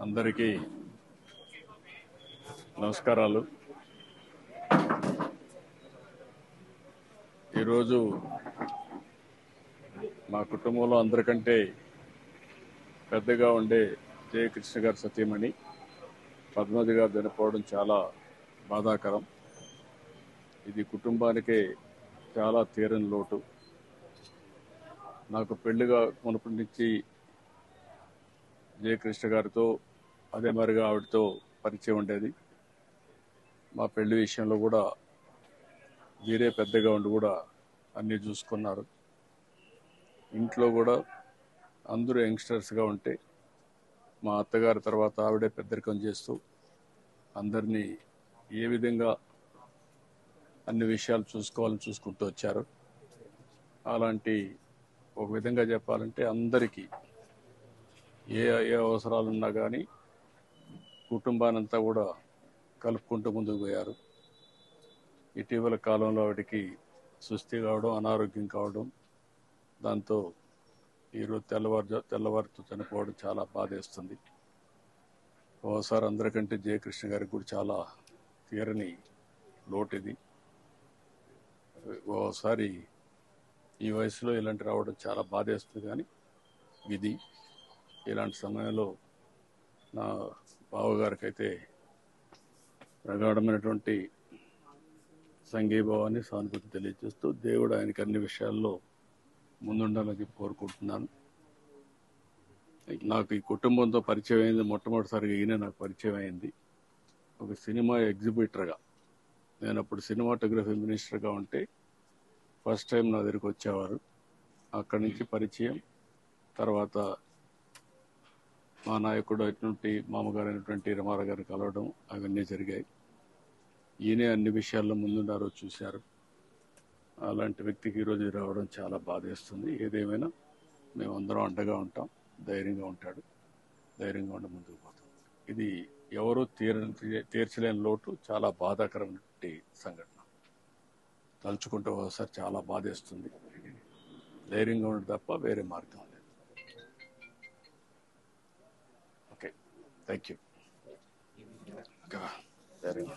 అందరికీ నమస్కారాలు. ఈరోజు మా కుటుంబంలో అందరికంటే పెద్దగా ఉండే జయకృష్ణ గారి సతీమణి పద్మావతి గారు చనిపోవడం చాలా బాధాకరం. ఇది కుటుంబానికే చాలా తీరని లోటు. నాకు పెళ్లిగా మునుపటి నుంచి జయకృష్ణ గారితో అదే మరిగా ఆవిడతో పరిచయం ఉండేది. మా పెళ్లి విషయంలో కూడా వీరే పెద్దగా ఉండి కూడా అన్నీ చూసుకున్నారు. ఇంట్లో కూడా అందరూ యంగ్స్టర్స్గా ఉంటే మా అత్తగారి తర్వాత ఆవిడే పెద్దరికం చేస్తూ అందరినీ ఏ విధంగా అన్ని విషయాలు చూసుకోవాలని చూసుకుంటూ వచ్చారు. అలాంటి ఒక విధంగా చెప్పాలంటే అందరికీ ఏ ఏ అవసరాలున్నా కానీ కుటుంబానంతా కూడా కలుపుకుంటూ ముందుకు పోయారు. ఇటీవల కాలంలో ఆవిడకి సుస్థి కావడం, అనారోగ్యం కావడం, దాంతో ఈరోజు తెల్లవారుతో చనిపోవడం చాలా బాధేస్తుంది. ఓసారి అందరికంటే జయకృష్ణ గారికి కూడా చాలా తీరని లోటు ఇది. ఓసారి ఈ వయసులో ఇలాంటి రావడం చాలా బాధేస్తుంది. కానీ విధి. ఇలాంటి సమయంలో నా బావగారికి అయితే ప్రగాఢమైనటువంటి సంఘీభావాన్ని, సానుభూతి తెలియజేస్తూ దేవుడు ఆయనకి అన్ని విషయాల్లో ముందుండాలని కోరుకుంటున్నాను. నాకు ఈ కుటుంబంతో పరిచయం అయింది మొట్టమొదటిసారిగా ఈయన నాకు పరిచయం అయింది ఒక సినిమా ఎగ్జిబిటర్గా. నేను అప్పుడు సినిమాటోగ్రఫీ మినిస్టర్గా ఉంటే ఫస్ట్ టైం నా దగ్గరికి వచ్చేవారు. అక్కడి నుంచి పరిచయం, తర్వాత మా నాయకుడు అయినటువంటి మామగారు అయినటువంటి రమారావు గారిని కలవడం, అవన్నీ జరిగాయి. ఈయనే అన్ని విషయాల్లో ముందున్నారో చూశారు. అలాంటి వ్యక్తికి ఈరోజు రావడం చాలా బాధేస్తుంది. ఏదేమైనా మేమందరం అండగా ఉంటాం. ధైర్యంగా ఉంటాడు, ధైర్యంగా ఉండి ముందుకు పోతాం. ఇది ఎవరూ తీర్చలేని లోటు, చాలా బాధాకరమైనటువంటి సంఘటన. తలుచుకుంటే ఒకసారి చాలా బాధేస్తుంది. ధైర్యంగా ఉండడం తప్ప వేరే మార్గం లేదు. Okay, thank you. ధైర్యంగా